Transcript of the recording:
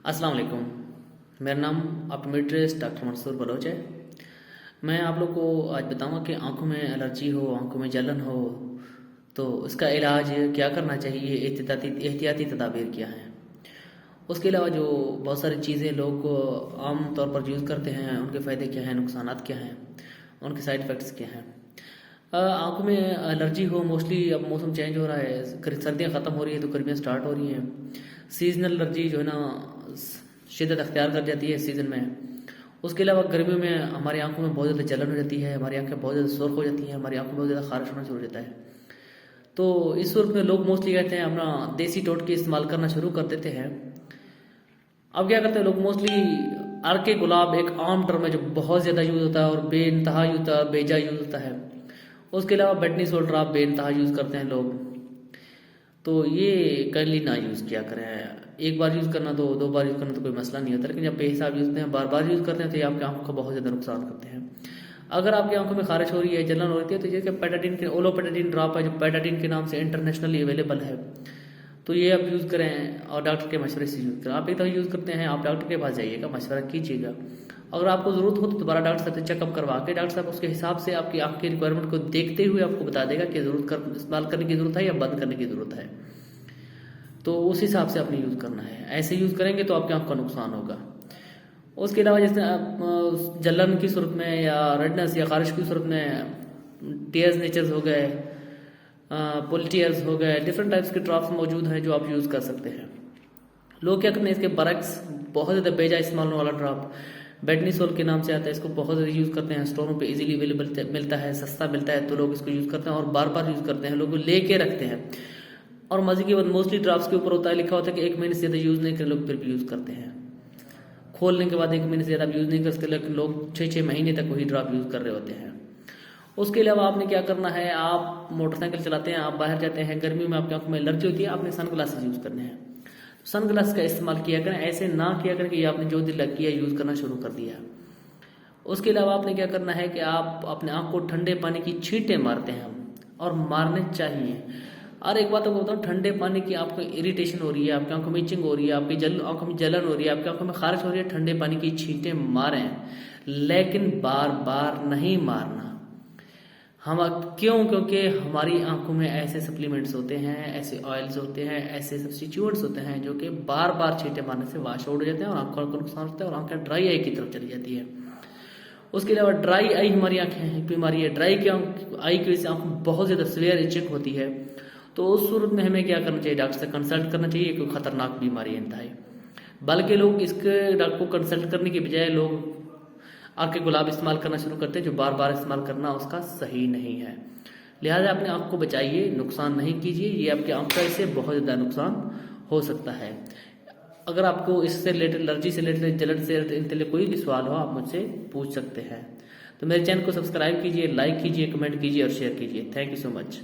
अस्सलाम वालेकुम। मेरा नाम ऑप्टोमेट्रिस्ट डॉक्टर मंसूर बलोच है। मैं आप लोग को आज बताऊंगा कि आंखों में एलर्जी हो, आंखों में जलन हो तो उसका इलाज क्या करना चाहिए, एहतियाती तदाबीर क्या हैं। उसके अलावा जो बहुत सारी चीज़ें लोग आम तौर पर यूज़ करते हैं, उनके फ़ायदे क्या हैं, नुकसानात क्या हैं, उनके साइड इफ़ेक्ट्स क्या हैं। आंखों में एलर्जी हो, मोस्टली अब मौसम चेंज हो रहा है, सर्दियाँ ख़त्म हो रही है तो गर्मियाँ स्टार्ट हो रही हैं। सीजनल एलर्जी जो है ना शिद्दत अख्तियार कर जाती है सीज़न में। उसके अलावा गर्मियों में हमारी आंखों में बहुत ज़्यादा जलन हो जाती है, हमारी आंखें बहुत ज़्यादा सुर्ख हो जाती हैं, हमारी आंखों में बहुत ज़्यादा खारिश होना शुरू हो जाता है। तो इस सूरत में लोग मोस्टली कहते हैं अपना देसी टोटके इस्तेमाल करना शुरू कर देते हैं। अब क्या करते हैं लोग मोस्टली अर्के गुलाब एक आम टर्म है जो बहुत ज़्यादा यूज़ होता है और बेइंतहा यूज़ होता है, बेजा यूज़ होता है। उसके अलावा बेटनी सोल ड्राप बेइंतहा यूज़ करते हैं लोग। तो ये कली ना यूज़ किया करें। एक बार यूज़ करना तो दो बार यूज़ करना तो कोई मसला नहीं होता, लेकिन जब बेहिसाब यूज़ करते हैं, बार बार यूज़ करते हैं तो ये आपकी आंखों का बहुत ज़्यादा नुकसान करते हैं। अगर आपकी आंखों में खारिश हो रही है, जलन हो रही है, तो ये पेटाडीन के ओलोपेटाडीन ड्रॉप है जो पेटाडीन के नाम से इंटरनेशनली अवेलेबल है, तो ये आप यूज़ करें और डॉक्टर के मशवरे से यूज़ करें। आप एक दफ़ा यूज़ करते हैं, आप डॉक्टर के पास जाइएगा, मशवरा कीजिएगा। अगर आपको ज़रूरत हो तो दोबारा डॉक्टर साहब से चेकअप करवा के डॉक्टर साहब उसके हिसाब से आपकी आँख की रिक्वायरमेंट को देखते हुए आपको बता देगा कि इस्तेमाल करने की ज़रूरत है या बंद करने की ज़रूरत है। तो उस हिसाब से आपने यूज़ करना है। ऐसे यूज़ करेंगे तो आपकी आँख का नुकसान होगा। उसके अलावा जैसे आप जलन की सूरत में या रेडनेस या खारिश की सूरत में टीयर्स नेचर्स हो गए, पुल टीयर्स हो गए, डिफरेंट टाइप्स के ड्रॉप्स मौजूद हैं जो आप यूज़ कर सकते हैं। लोग क्या करते हैं, इसके बरक्स बहुत ज़्यादा बेजा इस्तेमाल होने वाला ड्रॉप बेटनीसोल के नाम से आता है, इसको बहुत ज़्यादा यूज़ करते हैं। स्टोरों पे इजीली अवेलेबल मिलता है, सस्ता मिलता है, तो लोग इसको यूज़ करते हैं और बार बार यूज़ करते हैं, लोग लेके रखते हैं। और मज़े की बात मोस्टली ड्राफ्ट्स के ऊपर होता है, लिखा होता है कि 1 महीने से ज़्यादा यूज़ नहीं करें, लोग फिर भी यूज़ करते हैं। खोलने के बाद 1 महीने से ज़्यादा यूज़ नहीं कर सकते, लेकिन लोग 6-6 महीने तक वही ड्राफ्ट यूज़ कर रहे होते हैं। उसके अलावा आपने क्या करना है, आप मोटरसाइकिल चलाते हैं, आप बाहर जाते हैं, गर्मी में आपकी आंखों में एलर्जी होती है, आपने सन ग्लासेस यूज़ करने हैं। सन ग्लास का इस्तेमाल किया करें, ऐसे ना किया करें कि ये आपने जो दिल लग किया यूज़ करना शुरू कर दिया। उसके अलावा आपने क्या करना है कि आप अपने आँख को ठंडे पानी की छींटें मारते हैं हम, और मारने चाहिए। और एक बात आपको बताऊँ, ठंडे पानी की आपको इरिटेशन हो रही है, आपकी आंखों में इचिंग हो रही है, आपकी आंखों में जलन हो रही है, आपकी आंखों में खारिश हो रही है, ठंडे पानी की छींटें मारें, लेकिन बार बार नहीं मारना। हम क्यों? क्योंकि हमारी आंखों में ऐसे सप्लीमेंट्स होते हैं, ऐसे ऑयल्स होते हैं, ऐसे सब्स्टिट्यूट्स होते हैं जो कि बार बार छींटे मारने से वाश आउट हो जाते हैं और आंखों को नुकसान होता है और आंखें ड्राई आई की तरफ चली जाती है। उसके अलावा ड्राई आई हमारी आंखें बीमारी है। ड्राई की आई की वजह से आंखों बहुत ज़्यादा सीवियर इचिंग होती है। तो उस सूरत में हमें क्या करना चाहिए, डॉक्टर से कंसल्ट करना चाहिए, कोई खतरनाक बीमारी है इंतहाई। बल्कि लोग इसके डॉक्टर को कंसल्ट करने की बजाय लोग आँख के गुलाब इस्तेमाल करना शुरू करते हैं, जो बार बार इस्तेमाल करना उसका सही नहीं है। लिहाजा अपने आँख को बचाइए, नुकसान नहीं कीजिए, ये आपकी आँख का इससे बहुत ज़्यादा नुकसान हो सकता है। अगर आपको इससे रिलेटेड, एलर्जी से रिलेटेड, जलन से रिलेटेड कोई भी सवाल हो, आप मुझसे पूछ सकते हैं। तो मेरे चैनल को सब्सक्राइब कीजिए, लाइक कीजिए, कमेंट कीजिए और शेयर कीजिए। Thank you so much.